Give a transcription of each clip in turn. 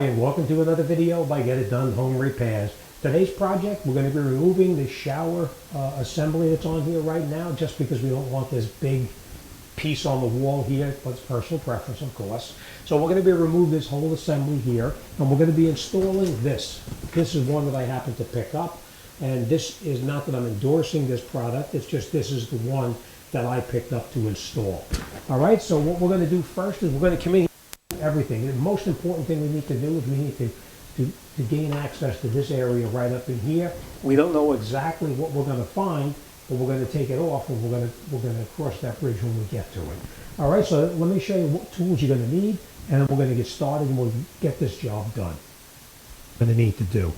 And welcome to another video by Get It Done Home Repairs. Today's project, we're going to be removing the shower assembly that's on here right now, just because we don't want this big piece on the wall here, but it's personal preference, of course. So we're going to be removing this whole assembly here, and we're going to be installing this. This is one that I happen to pick up, and this is not that I'm endorsing this product, it's just this is the one that I picked up to install. All right, so what we're going to do first is we're going to come in everything. The most important thing we need to do is we need to gain access to this area right up in here. We don't know exactly what we're going to find, but we're going to take it off and we're going to cross that bridge when we get to it. All right, so let me show you what tools you're going to need, and then we're going to get started and we'll get this job done. We're going to need to do.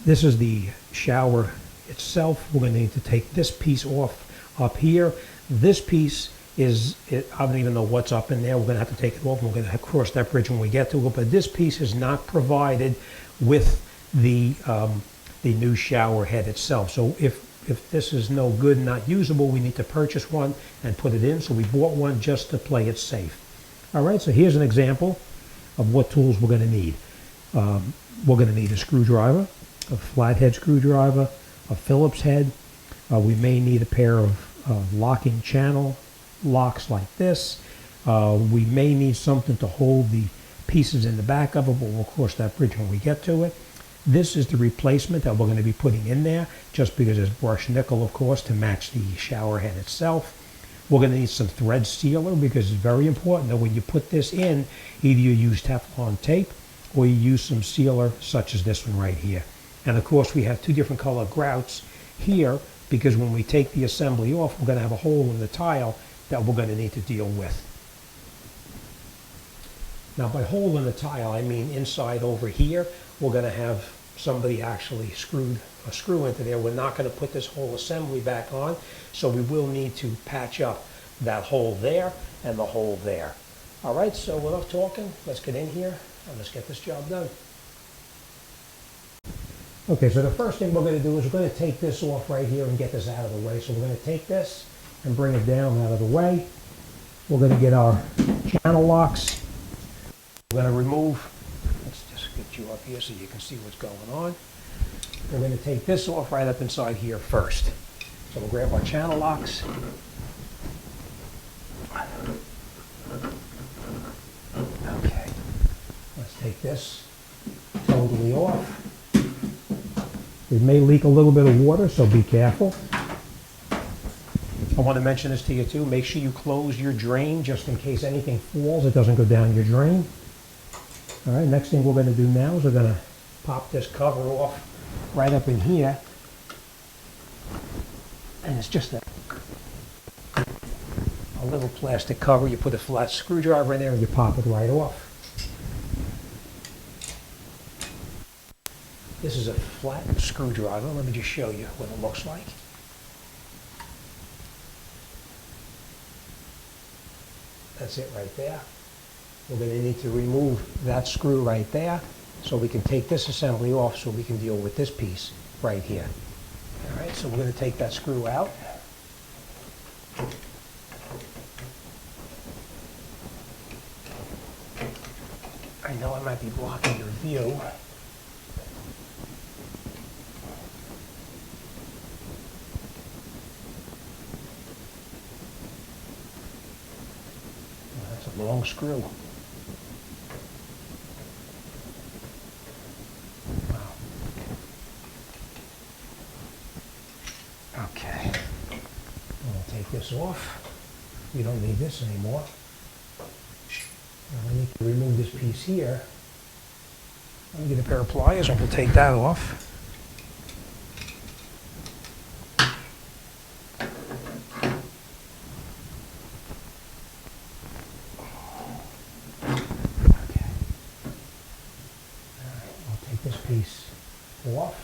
This is the shower itself. We're going to need to take this piece off up here. This piece is, I don't even know what's up in there. We're going to have to take it off and we're going to cross that bridge when we get to it. But this piece is not provided with the new shower head itself. So if this is no good and not usable, we need to purchase one and put it in. So we bought one just to play it safe. All right, so here's an example of what tools we're going to need. We're going to need a screwdriver, a flathead screwdriver, a Phillips head. We may need a pair of locking channel locks like this. We may need something to hold the pieces in the back of it, but we'll cross that bridge when we get to it. This is the replacement that we're going to be putting in there, just because it's brushed nickel, of course, to match the shower head itself. We're going to need some thread sealer, because it's very important that when you put this in, either you use Teflon tape or you use some sealer such as this one right here. And of course we have two different color grouts here, because when we take the assembly off, we're going to have a hole in the tile that we're going to need to deal with. Now, by hole in the tile, I mean inside over here. We're going to have somebody actually screwed a screw into there. We're not going to put this whole assembly back on, so we will need to patch up that hole there and the hole there. All right, so without talking, let's get in here and let's get this job done. Okay, so the first thing we're going to do is we're going to take this off right here and get this out of the way. So we're going to take this and bring it down out of the way. We're going to get our channel locks. We're going to remove, let's just get you up here so you can see what's going on. We're going to take this off right up inside here first. So we'll grab our channel locks. Okay, let's take this totally off. It may leak a little bit of water, so be careful. I want to mention this to you too. Make sure you close your drain just in case anything falls. It doesn't go down your drain. All right, next thing we're going to do now is we're going to pop this cover off right up in here. And it's just a little plastic cover. You put a flat screwdriver in there and you pop it right off. This is a flat screwdriver. Let me just show you what it looks like. That's it right there. We're going to need to remove that screw right there so we can take this assembly off so we can deal with this piece right here. All right, so we're going to take that screw out. I know I might be blocking your view. Long screw. Wow. Okay. We'll take this off. We don't need this anymore. Now we need to remove this piece here. Let me get a pair of pliers and we'll take that off. Piece off.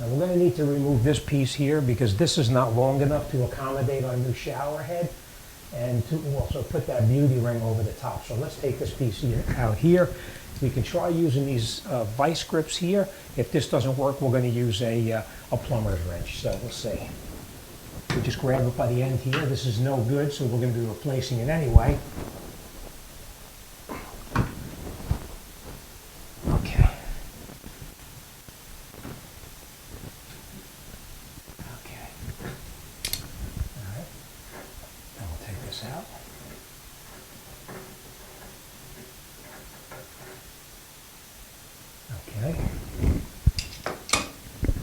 Now we're going to need to remove this piece here because this is not long enough to accommodate our new shower head and to also put that beauty ring over the top. So let's take this piece here out here. We can try using these vice grips here. If this doesn't work, we're going to use a plumber's wrench. So we'll see. We just grab it by the end here. This is no good, so we're going to be replacing it anyway.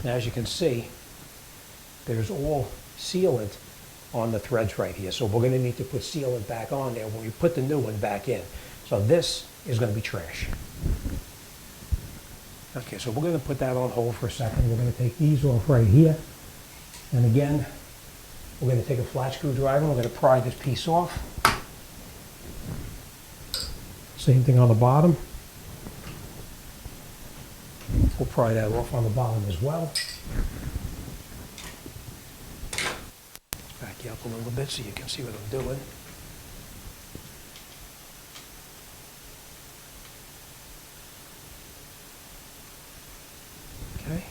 Now, as you can see, there's all sealant on the threads right here. So we're going to need to put sealant back on there when we put the new one back in. So this is going to be trash. Okay, so we're going to put that on hold for a second. We're going to take these off right here. And again, we're going to take a flat screwdriver and we're going to pry this piece off. Same thing on the bottom. We'll pry that off on the bottom as well. Back you up a little bit so you can see what I'm doing. Okay.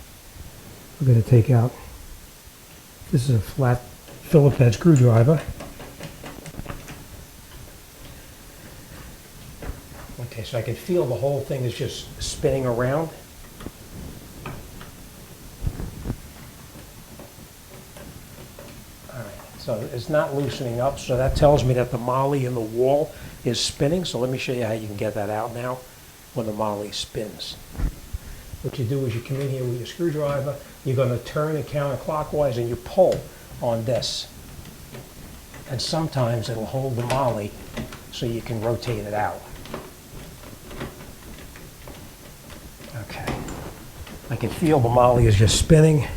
We're going to take out, this is a flat Phillips head screwdriver. Okay, so I can feel the whole thing is just spinning around. All right, so it's not loosening up, so that tells me that the moly in the wall is spinning. So let me show you how you can get that out now when the moly spins. What you do is you come in here with your screwdriver, you're going to turn it counterclockwise and you pull on this. And sometimes it'll hold the moly so you can rotate it out. Okay. I can feel the moly is just spinning.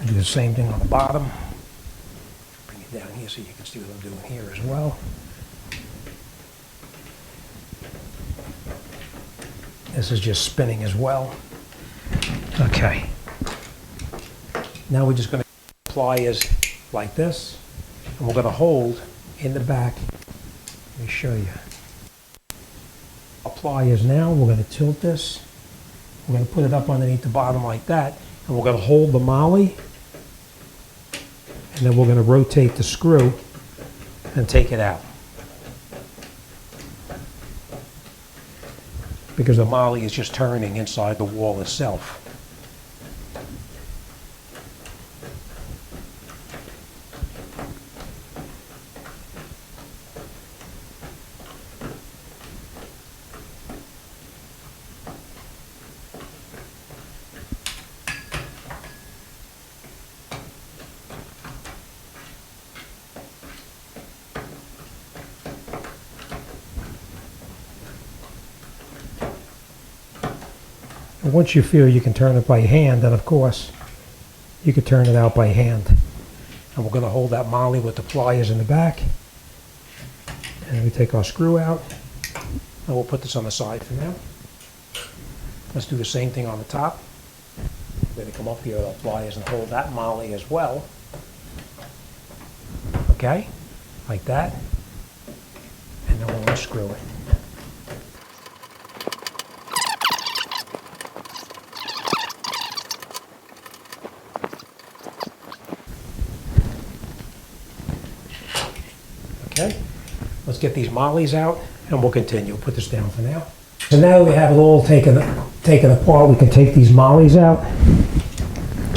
I'll do the same thing on the bottom. Bring it down here so you can see what I'm doing here as well. This is just spinning as well. Okay. Now we're just going to apply is like this, and we're going to hold in the back. Let me show you. Apply is now. We're going to tilt this. We're going to put it up underneath the bottom like that, and we're going to hold the moly, and then we're going to rotate the screw and take it out. Because the moly is just turning inside the wall itself. And once you feel you can turn it by hand, then of course you can turn it out by hand. And we're going to hold that moly with the pliers in the back. And we take our screw out. And we'll put this on the side for now. Let's do the same thing on the top. We're going to come up here with our pliers and hold that moly as well. Okay, like that. And then we'll unscrew it. Okay, let's get these mollies out and we'll continue. Put this down for now. So now that we have it all taken apart, we can take these mollies out.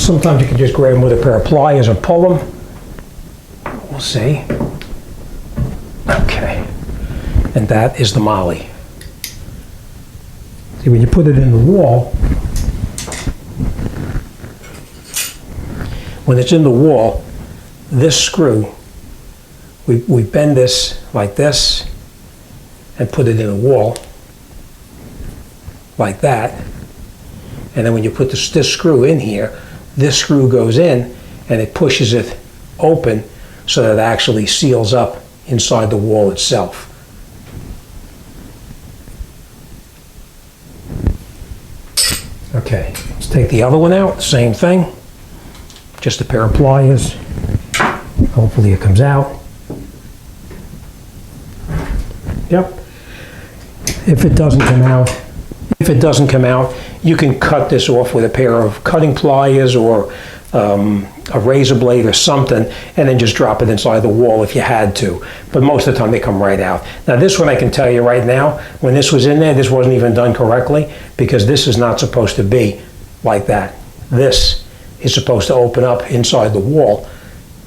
Sometimes you can just grab them with a pair of pliers and pull them. We'll see. Okay, and that is the moly. See, when you put it in the wall, when it's in the wall, this screw, we bend this like this and put it in a wall like that. And then when you put this screw in here, this screw goes in and it pushes it open so that it actually seals up inside the wall itself. Okay, let's take the other one out, same thing. Just a pair of pliers. Hopefully it comes out. Yep. If it doesn't come out, you can cut this off with a pair of cutting pliers or a razor blade or something, and then just drop it inside the wall if you had to. But most of the time they come right out. Now this one I can tell you right now, when this was in there, this wasn't even done correctly, because this is not supposed to be like that. This is supposed to open up inside the wall.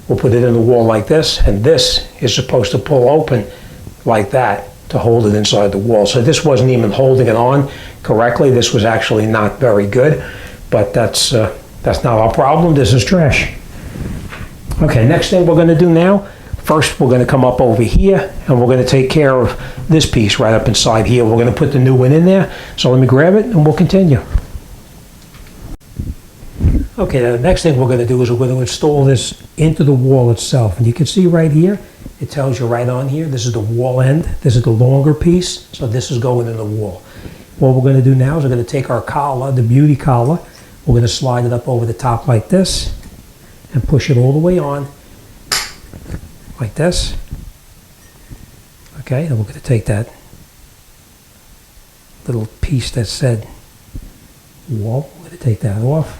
We'll put it in the wall like this, and this is supposed to pull open like that to hold it inside the wall. So this wasn't even holding it on correctly. This was actually not very good. but that's not our problem. This is trash. Okay, next thing we're going to do now, first we're going to come up over here and we're going to take care of this piece right up inside here. We're going to put the new one in there. So let me grab it and we'll continue. Okay, the next thing we're going to do is we're going to install this into the wall itself. And you can see right here, it tells you right on here, this is the wall end. This is the longer piece, so this is going in the wall. What we're going to do now is we're going to take our collar, the beauty collar, we're going to slide it up over the top like this and push it all the way on like this. Okay, and we're going to take that little piece that said wall, we're going to take that off.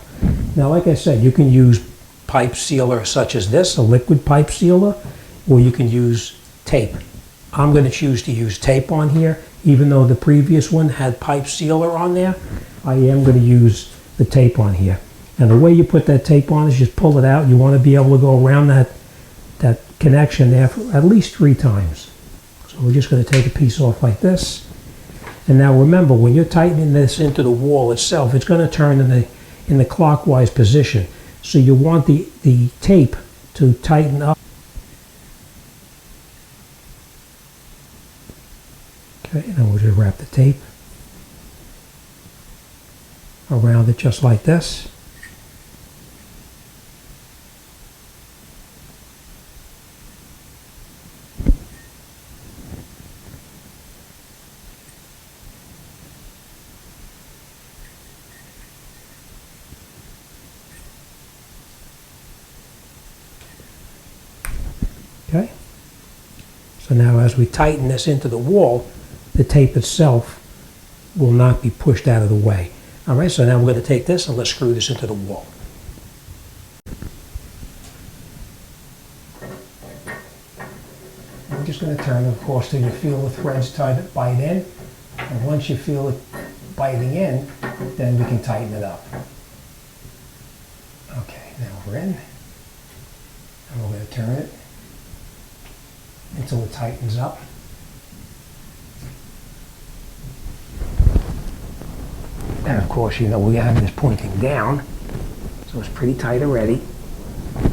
Now, like I said, you can use pipe sealer such as this, a liquid pipe sealer, or you can use tape. I'm going to choose to use tape on here. Even though the previous one had pipe sealer on there, I am going to use the tape on here. And the way you put that tape on is just pull it out. You want to be able to go around that connection there for at least 3 times. So we're just going to take a piece off like this. And now remember, when you're tightening this into the wall itself, it's going to turn in the clockwise position. So you want the tape to tighten up. Okay, and then we'll just wrap the tape around it just like this. Okay, so now as we tighten this into the wall, the tape itself will not be pushed out of the way. All right, so now we're going to take this and let's screw this into the wall. I'm just going to turn it, of course, till you feel the threads bite in. And once you feel it biting in, then we can tighten it up. Okay, now we're in. And we're going to turn it until it tightens up. And of course, you know, we have this pointing down, so it's pretty tight already.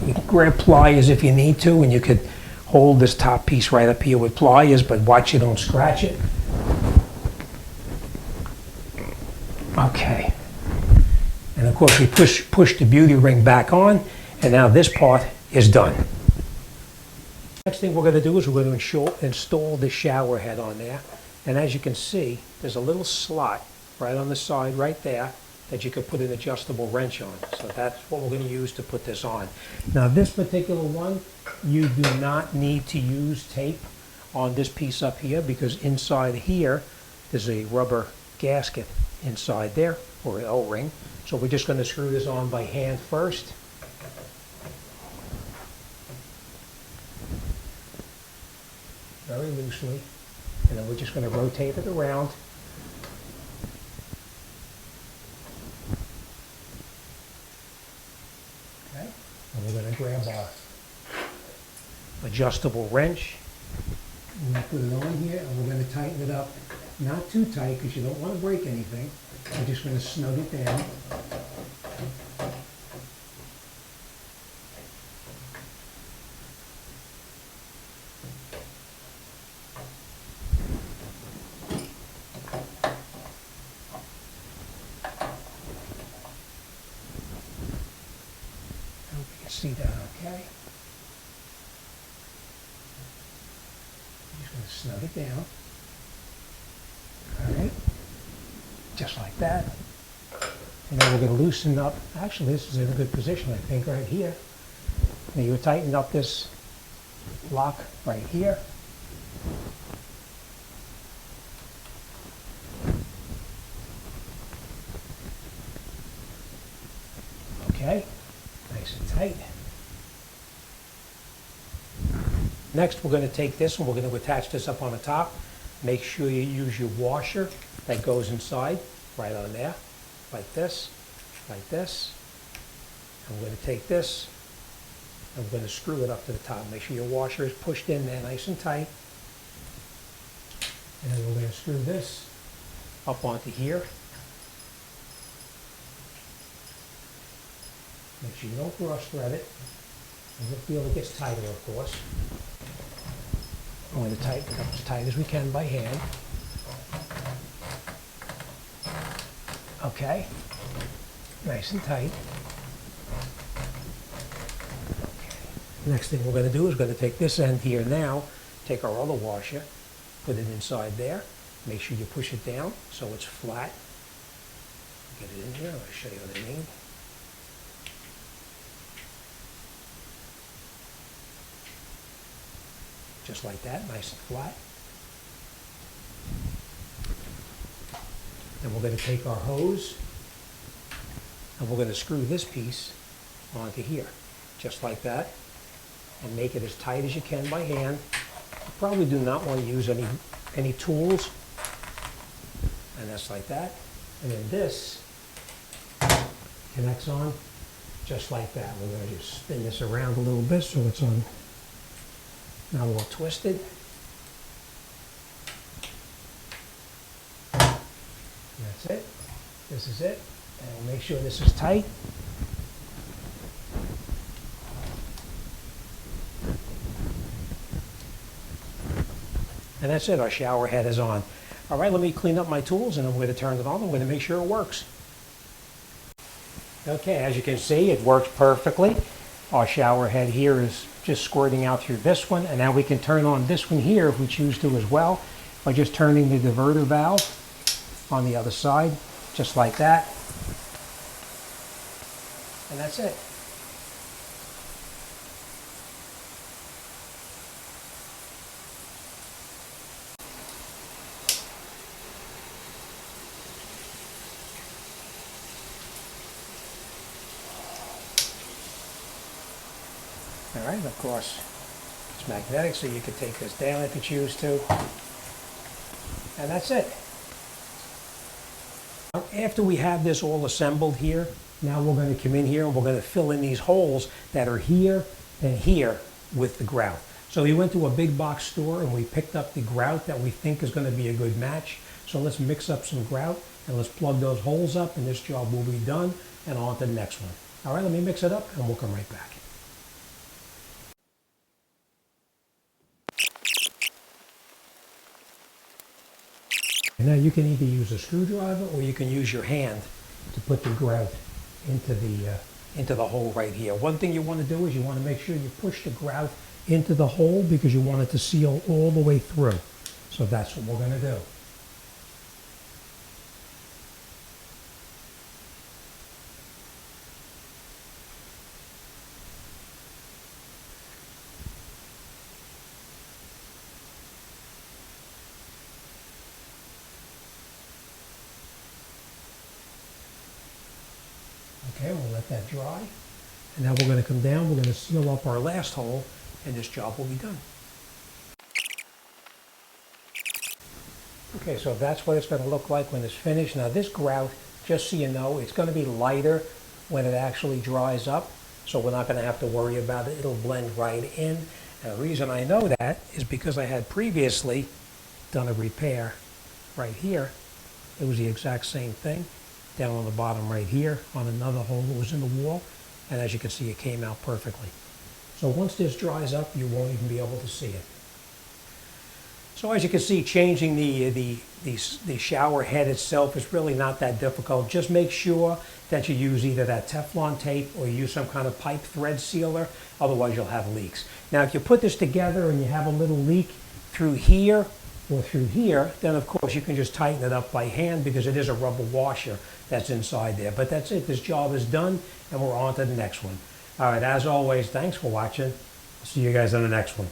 You can grab pliers if you need to, and you could hold this top piece right up here with pliers, but watch you don't scratch it. Okay. And of course, we push the beauty ring back on, and now this part is done. Next thing we're going to do is we're going to install the shower head on there. And as you can see, there's a little slot right on the side right there that you could put an adjustable wrench on. So that's what we're going to use to put this on. Now this particular one, you do not need to use tape on this piece up here, because inside here there's a rubber gasket inside there, or an O-ring. So we're just going to screw this on by hand first. Very loosely. And then we're just going to rotate it around. Okay. And we're going to grab our adjustable wrench. And we'll put it on here, and we're going to tighten it up. Not too tight, because you don't want to break anything. We're just going to snug it down. See that okay? I'm just going to snug it down. All right, just like that. And then we're going to loosen up. Actually, this is in a good position, I think, right here. Now you tighten up this lock right here. Okay. Nice and tight. Next, we're going to take this and we're going to attach this up on the top. Make sure you use your washer that goes inside, right on there, like this, like this. And we're going to take this and we're going to screw it up to the top. Make sure your washer is pushed in there nice and tight. And then we're going to screw this up onto here. Make sure you don't cross thread it. And you'll feel it gets tighter, of course. I'm going to tighten it up as tight as we can by hand. Okay, nice and tight. Okay. Next thing we're going to do is going to take this end here now, take our other washer, put it inside there. Make sure you push it down so it's flat. Get it in here, I'll show you what I mean. Just like that, nice and flat. Then we're going to take our hose and we're going to screw this piece onto here, just like that, and make it as tight as you can by hand. You probably do not want to use any tools, and that's like that. And then this connects on just like that. We're going to just spin this around a little bit so it's on not all twisted. That's it. This is it. And we'll make sure this is tight. And that's it. Our shower head is on. All right, let me clean up my tools and I'm going to turn it on. I'm going to make sure it works. Okay, as you can see, it works perfectly. Our shower head here is just squirting out through this one, and now we can turn on this one here if we choose to as well by just turning the diverter valve on the other side, just like that. And that's it. All right, of course, it's magnetic, so you can take this down if you choose to. And that's it. After we have this all assembled here, now we're going to come in here and we're going to fill in these holes that are here and here with the grout. So we went to a big box store and we picked up the grout that we think is going to be a good match. So let's mix up some grout and let's plug those holes up, and this job will be done, and on to the next one. All right, let me mix it up and we'll come right back. Now you can either use a screwdriver or you can use your hand to put the grout into the hole right here. One thing you want to do is you want to make sure you push the grout into the hole because you want it to seal all the way through. So that's what we're going to do. Okay, we'll let that dry. And now we're going to come down, we're going to seal up our last hole, and this job will be done. Okay, so that's what it's going to look like when it's finished. Now this grout, just so you know, it's going to be lighter when it actually dries up, so we're not going to have to worry about it. It'll blend right in. And the reason I know that is because I had previously done a repair right here. It was the exact same thing. Down on the bottom right here on another hole that was in the wall, and as you can see, it came out perfectly. So once this dries up, you won't even be able to see it. So as you can see, changing the shower head itself is really not that difficult. Just make sure that you use either that Teflon tape or you use some kind of pipe thread sealer, otherwise you'll have leaks. Now if you put this together and you have a little leak through here or through here, then of course you can just tighten it up by hand because it is a rubber washer that's inside there. But that's it, this job is done and we're on to the next one. All right, as always, thanks for watching. See you guys on the next one.